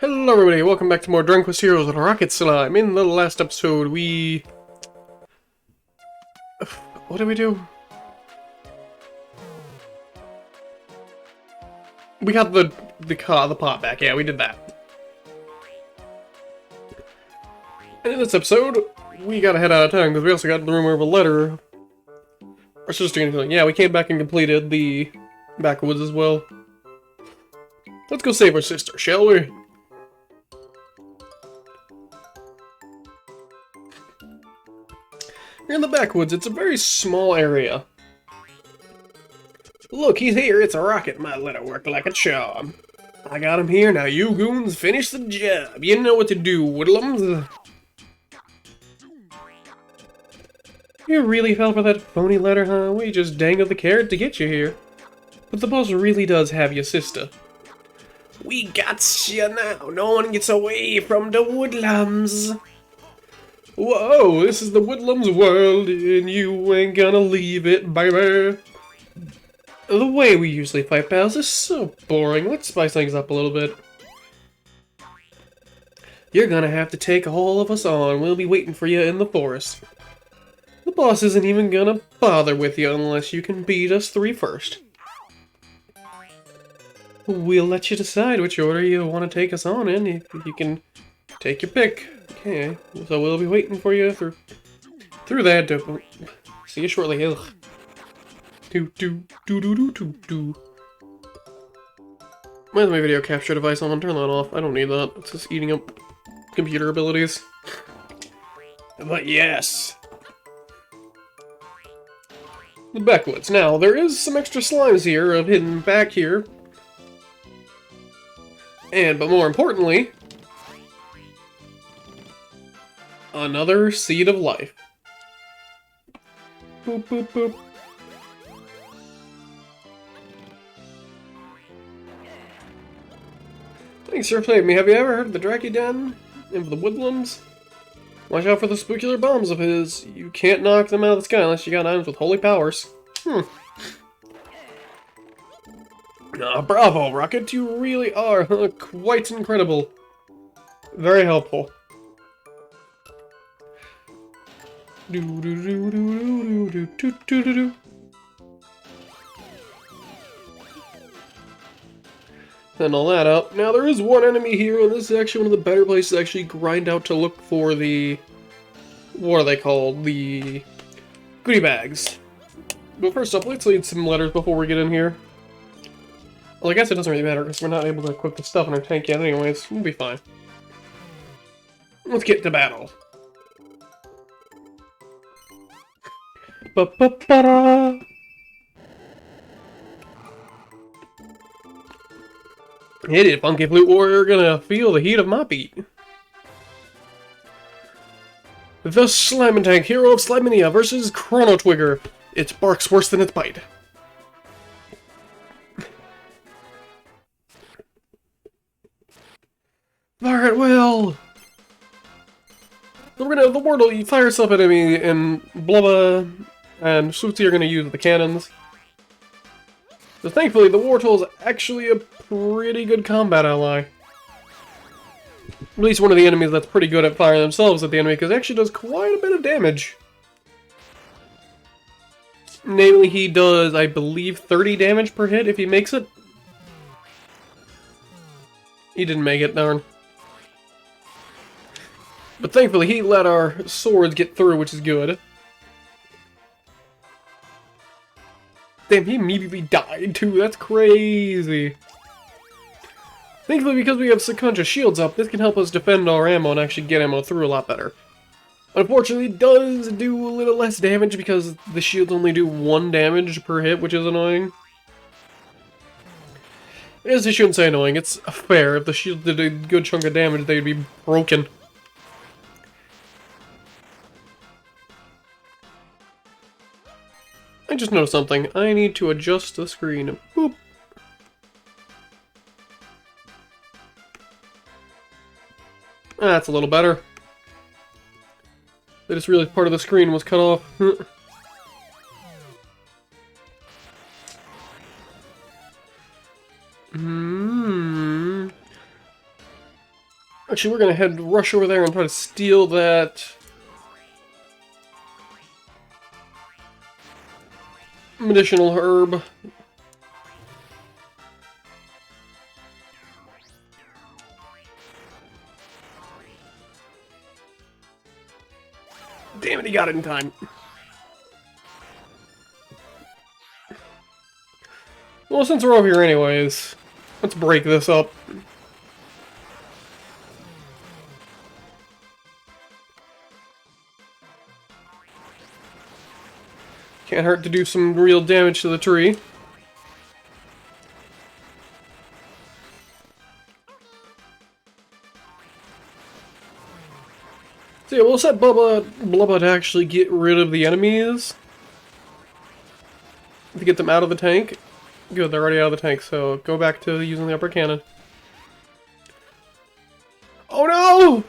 Hello everybody, welcome back to more Dragon Quest Heroes with Rocket Slime. In the last episode, we... What did we do? We got the pot back, yeah, we did that. And in this episode, we gotta head out of town, because we also got the rumor of a letter. Our sister and something. Yeah, we came back and completed the backwoods as well. Let's go save our sister, shall we? You're in the backwoods. It's a very small area. Look, he's here. It's a rocket. My letter worked like a charm. I got him here. Now you goons finish the job. You know what to do, woodlums. You really fell for that phony letter, huh? We just dangled the carrot to get you here. But the boss really does have your sister. We got you now. No one gets away from the woodlums. Whoa, this is the Woodlum's world, and you ain't gonna leave it, baby. The way we usually fight battles is so boring. Let's spice things up a little bit. You're gonna have to take all of us on. We'll be waiting for you in the forest. The boss isn't even gonna bother with you unless you can beat us three first. We'll let you decide which order you want to take us on in. If you can take your pick. Okay, so we'll be waiting for you through that. See you shortly. Ugh. Where's my video capture device on? Turn that off. I don't need that. It's just eating up computer abilities. But yes. The backwoods. Now, there is some extra slimes here hidden back here. But more importantly, another seed of life. Boop, boop, boop. Thanks for playing me. Have you ever heard of the Dracudan and the Woodlums? Watch out for the spookular bombs of his. You can't knock them out of the sky unless you got items with holy powers. Bravo, Rocket. You really are quite incredible. Very helpful. And all that up. Now there is one enemy here, and this is actually one of the better places to actually grind out to look for the... What are they called? The goodie bags. But first up, let's read some letters before we get in here. Well, I guess it doesn't really matter because we're not able to equip the stuff in our tank yet anyways. We'll be fine. Let's get to battle. Ba-ba-ba-da! Hit it, Funky Flute Warrior, gonna feel the heat of my beat. The Slime and Tank, hero of Slimania versus Chrono Twigger. Its bark's worse than its bite. Fire at will! So we're gonna have the Wordle, you fire yourself at enemy, and Blubba and Suitsi are gonna use the cannons. So thankfully, the Wartle is actually a pretty good combat ally. At least one of the enemies that's pretty good at firing themselves at the enemy, because it actually does quite a bit of damage. Namely, he does, I believe, 30 damage per hit if he makes it. He didn't make it, darn. But thankfully, he let our swords get through, which is good. Damn, he immediately died too, that's crazy. Thankfully, because we have subconscious shields up, this can help us defend our ammo and actually get ammo through a lot better. Unfortunately, it does do a little less damage because the shields only do 1 damage per hit, which is annoying. I guess I shouldn't say annoying, it's fair. If the shield did a good chunk of damage, they'd be broken. I just noticed something. I need to adjust the screen. Boop. That's a little better. I just realized part of the screen was cut off. Actually, we're gonna rush over there and try to steal that medicinal herb. Damn it, he got it in time. Well, since we're over here anyways, let's break this up. Can't hurt to do some real damage to the tree. So yeah, we'll set Blubba to actually get rid of the enemies. To get them out of the tank. Good, they're already out of the tank, so go back to using the upper cannon. Oh no!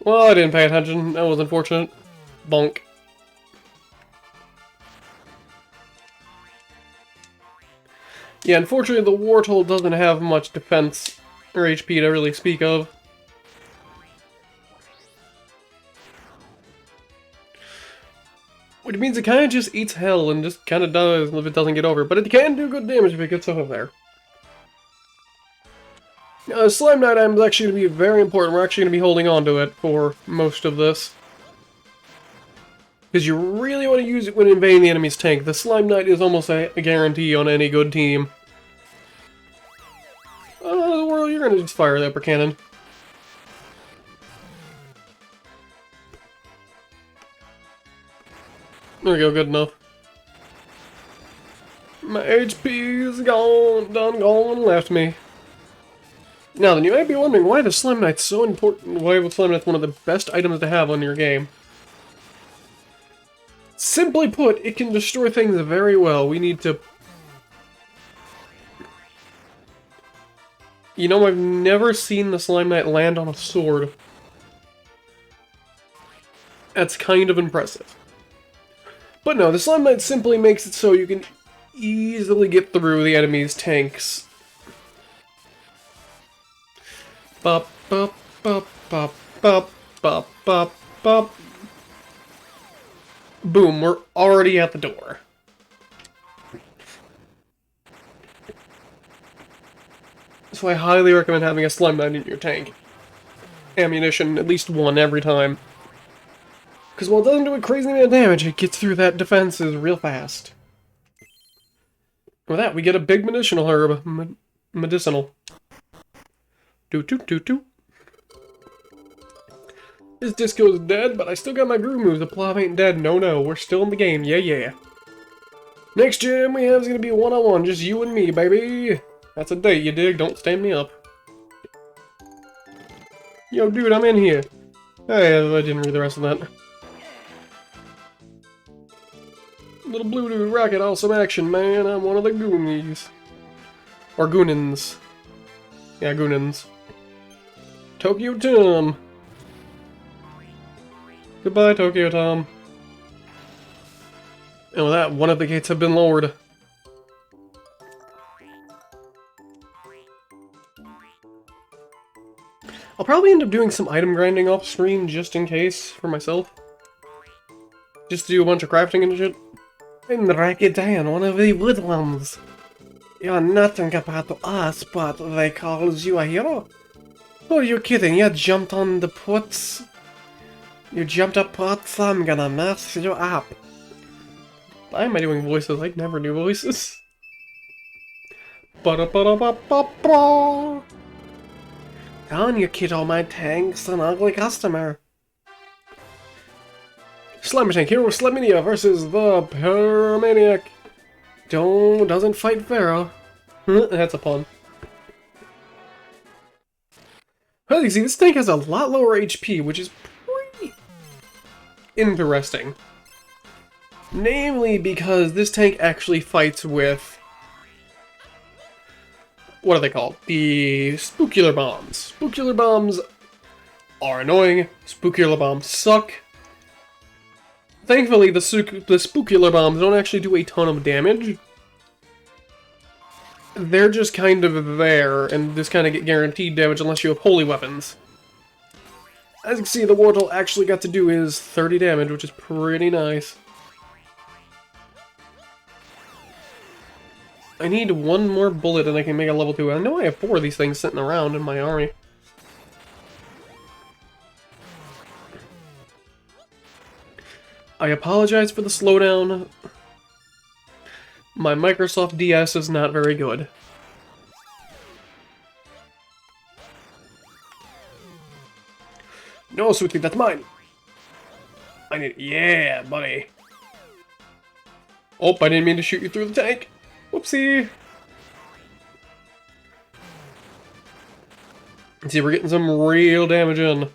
Well, I didn't pay attention. That was unfortunate. Bonk. Yeah, unfortunately the Warthol doesn't have much defense or HP to really speak of. Which means it kind of just eats hell and just kind of dies if it doesn't get over. But it can do good damage if it gets over there. Now, Slime Knight item is actually going to be very important. We're actually going to be holding on to it for most of this. Because you really want to use it when invading the enemy's tank. The Slime Knight is almost a guarantee on any good team. Oh, well, you're going to just fire the upper cannon. There we go, good enough. My HP is gone, gone, left me. Now then, you might be wondering why the Slime Knight's so important, why the Slime Knight's one of the best items to have on your game. Simply put, it can destroy things very well. We need to... You know, I've never seen the Slime Knight land on a sword. That's kind of impressive. But no, the Slime Knight simply makes it so you can easily get through the enemy's tanks. Bop, bop, bop, bop, bop, bop, bop, bop. Boom, we're already at the door. So I highly recommend having a Slime Knight in your tank. Ammunition, at least one every time. Because while it doesn't do a crazy amount of damage, it gets through that defenses real fast. With that, we get a big medicinal herb. Medicinal. Doo-doo-doo-doo. This disco's dead, but I still got my groove moves. The plot ain't dead. No, we're still in the game. Yeah. Next gym we have is going to be one-on-one. Just you and me, baby. That's a date, you dig? Don't stand me up. Yo, dude, I'm in here. Hey, I didn't read the rest of that. Little blue dude, rocket, awesome action, man. I'm one of the Goonies. Or Goonins. Yeah, Goonins. Tokyo Tom. Goodbye, Tokyo Tom. And with that, one of the gates have been lowered. I'll probably end up doing some item grinding off screen just in case, for myself. Just to do a bunch of crafting and shit. I'm Racky Dan, one of the woodlands. You're nothing compared to us, but they calls you a hero? Who are you kidding? You jumped on the puts. You jumped up puts, I'm gonna mess you up. Why am I doing voices? I never do voices. Ba-da-ba-da-ba-ba-ba. Down, you kiddo, my tank's an ugly customer. Slimer Tank, Hero Sliminia versus the Pyromaniac. Doesn't fight Pharaoh. That's a pun. Well, you see, this tank has a lot lower HP, which is pretty interesting. Namely because this tank actually fights with... What are they called? The Spookular Bombs. Spookular Bombs are annoying. Spookular Bombs suck. Thankfully, the Spookular Bombs don't actually do a ton of damage. they're just kind of there, and just kind of get guaranteed damage unless you have holy weapons. As you can see, the Wartle actually got to do his 30 damage, which is pretty nice. I need one more bullet and I can make a level 2. I know I have 4 of these things sitting around in my army. I apologize for the slowdown. My Microsoft DS is not very good. No, Sweetie, that's mine. I need... Yeah, buddy. Oh, I didn't mean to shoot you through the tank. Whoopsie. See, we're getting some real damage in.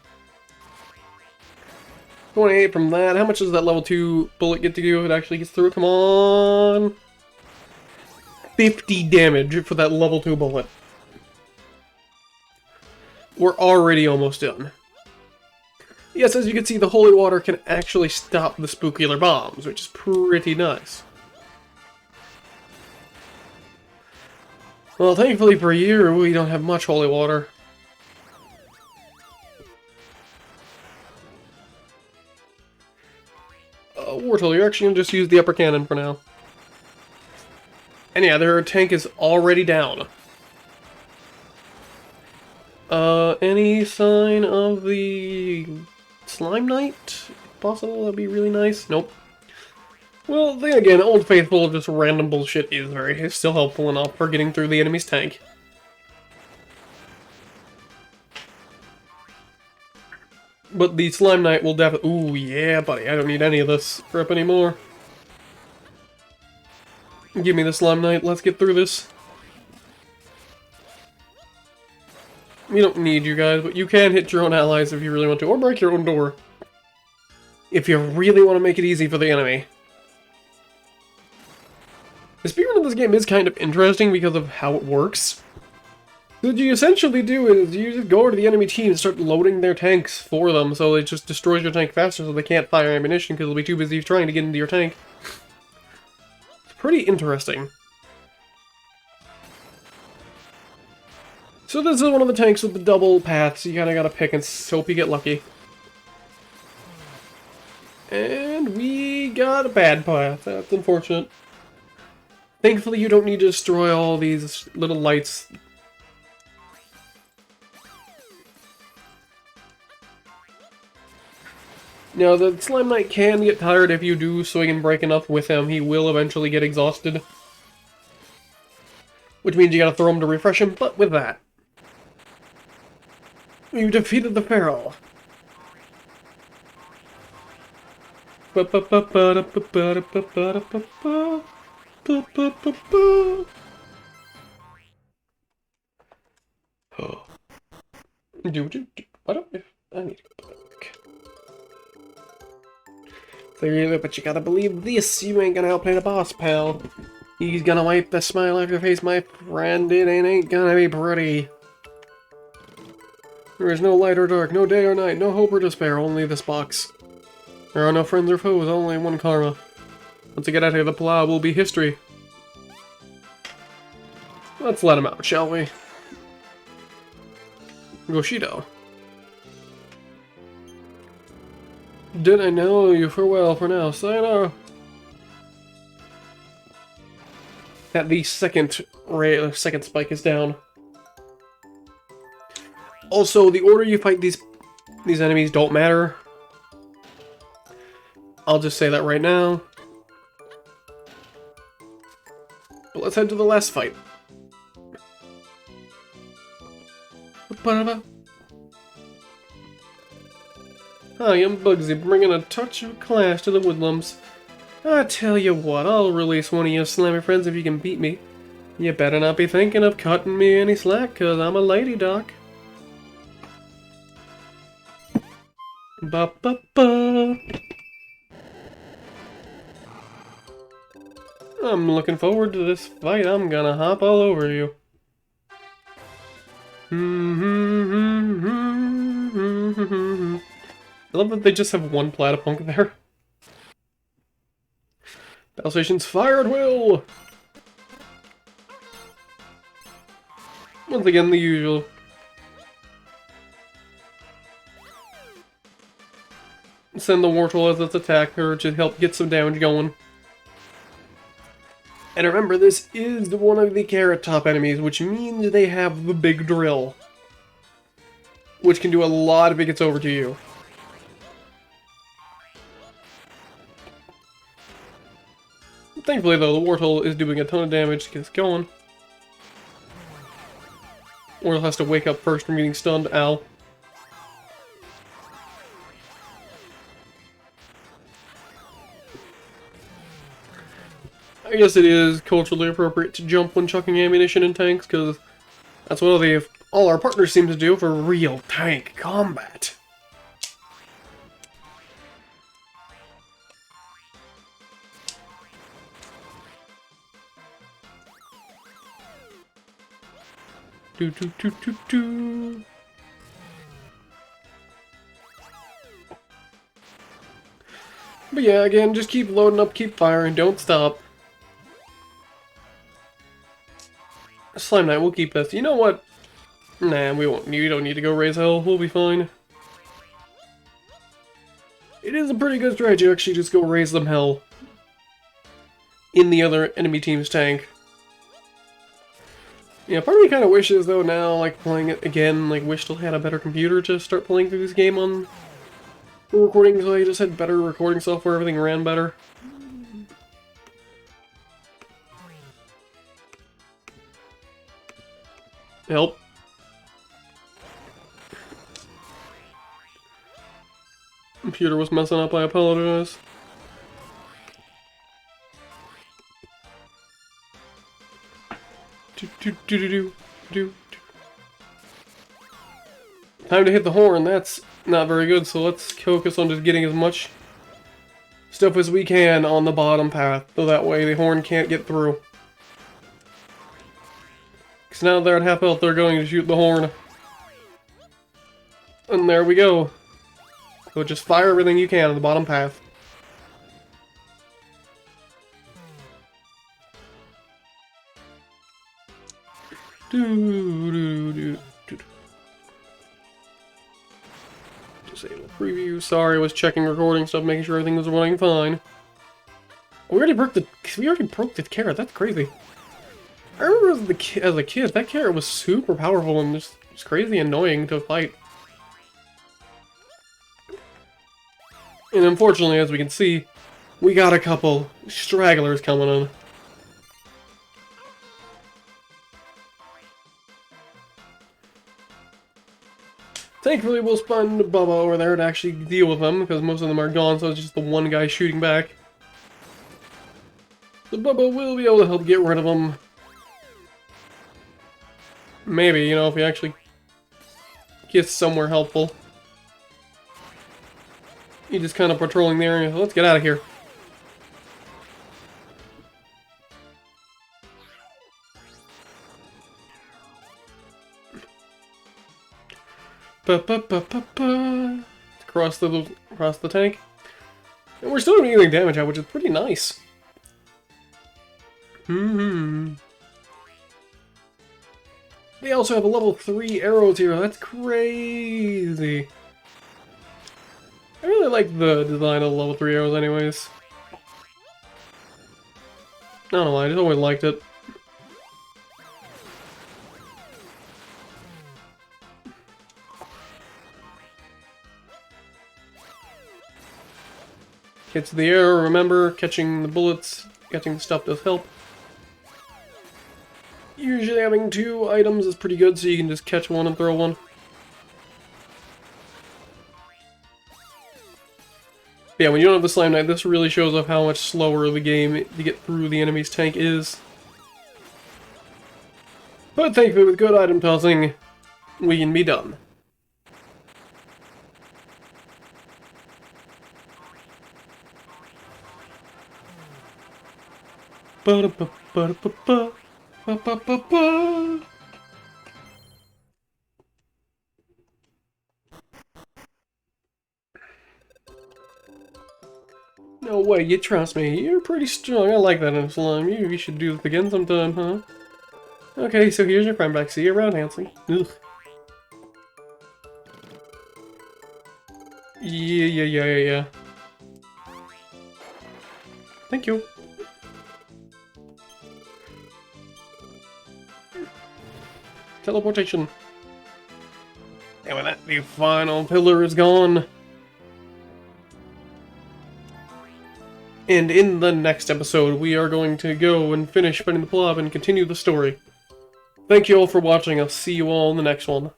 28 from that. How much does that level 2 bullet get to do if it actually gets through? Come on. 50 damage for that level 2 bullet. We're already almost done. Yes, as you can see, the holy water can actually stop the spookular bombs, which is pretty nice. Well, thankfully for you, we don't have much holy water. Wartle, you're actually going to just use the upper cannon for now. And yeah, their tank is already down. Any sign of the Slime Knight? If possible, that'd be really nice. Nope. Well, then again, Old Faithful of just random bullshit is still helpful enough for getting through the enemy's tank. But the Slime Knight will definitely... Ooh, yeah, buddy, I don't need any of this crap anymore. Give me the Slime Knight, let's get through this. We don't need you guys, but you can hit your own allies if you really want to, or break your own door. If you really want to make it easy for the enemy. The speedrun of this game is kind of interesting because of how it works. What you essentially do is you just go over to the enemy team and start loading their tanks for them, so it just destroys your tank faster so they can't fire ammunition because they'll be too busy trying to get into your tank. It's pretty interesting. So this is one of the tanks with the double paths. You kinda gotta pick and hope you get lucky. And we got a bad path. That's unfortunate. Thankfully you don't need to destroy all these little lights. Now, the Slime Knight can get tired if you do swing and break enough with him. He will eventually get exhausted. Which means you gotta throw him to refresh him, but with that. You defeated the Pharaoh. I need to go back. But you gotta believe this, you ain't gonna outplay the boss, pal. He's gonna wipe the smile off your face, my friend. It ain't gonna be pretty. There is no light or dark, no day or night, no hope or despair, only this box. There are no friends or foes, only one karma. Once I get out of here, the plow will be history. Let's let him out, shall we? Goshido. Did I know you farewell for now? Sayonara. That the second spike is down. Also, the order you fight these enemies don't matter. I'll just say that right now. But let's head to the last fight. Hi, I'm Bugsy, bringing a touch of class to the Woodlums. I tell you what, I'll release one of your slammy friends if you can beat me. You better not be thinking of cutting me any slack, cause I'm a lady, doc. Ba-ba-ba. I'm looking forward to this fight. I'm gonna hop all over you. I love that they just have one Platypunk there. Battle stations fire at will! Once again, the usual. Send the Wartortle as its attacker to help get some damage going. And remember, this is one of the Carrot Top enemies, which means they have the big drill. Which can do a lot if it gets over to you. Thankfully, though, the Wartortle is doing a ton of damage to get us going. Wartortle has to wake up first from getting stunned. Ow. I guess it is culturally appropriate to jump when chucking ammunition in tanks, because that's what all our partners seem to do for real tank combat. Do do do do do. But yeah, again, just keep loading up, keep firing, don't stop. Slime Knight, we'll keep this. You know what? Nah, we won't. You don't need to go raise hell. We'll be fine. It is a pretty good strategy to actually just go raise them hell in the other enemy team's tank. Yeah, part of me kind of wishes, though, now, like, playing it again, like, wish still had a better computer to start playing through this game on for recording, so I just had better recording software, everything ran better. Help. Computer was messing up, I apologize. Time to hit the horn, that's not very good, so let's focus on just getting as much stuff as we can on the bottom path, so that way the horn can't get through. Because now they're at half health, they're going to shoot the horn. And there we go. So just fire everything you can on the bottom path. Disable preview. Sorry, I was checking recording stuff, making sure everything was running fine. We already broke the carrot. That's crazy. I remember as a kid, that carrot was super powerful and just crazy annoying to fight. And unfortunately, as we can see, we got a couple stragglers coming in. Thankfully, we'll spawn Bubba over there to actually deal with them, because most of them are gone, so it's just the one guy shooting back. So Bubba will be able to help get rid of them. Maybe, you know, if he actually gets somewhere helpful. He's just kind of patrolling the area. Let's get out of here. Across the tank. And we're still not dealing damage out, which is pretty nice. They also have a level 3 arrows here. That's crazy. I really like the design of the level 3 arrows anyways. I don't know why, I just always liked it. Hits the air, remember, catching the bullets, catching the stuff does help. Usually having 2 items is pretty good, so you can just catch one and throw one. But yeah, when you don't have the Slime Knight, this really shows off how much slower the game to get through the enemy's tank is. But thankfully, with good item tossing, we can be done. Ba-da-ba-ba-da-ba-ba. Ba-ba-ba-ba. No way, you trust me. You're pretty strong. I like that in slime. You should do this again sometime, huh? Okay, so here's your friend back. See you around, Hansley. Ugh. Yeah. Thank you. Teleportation. And with that, the final pillar is gone. And in the next episode, we are going to go and finish fighting the blob and continue the story. Thank you all for watching. I'll see you all in the next one.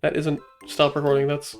That isn't stop recording, that's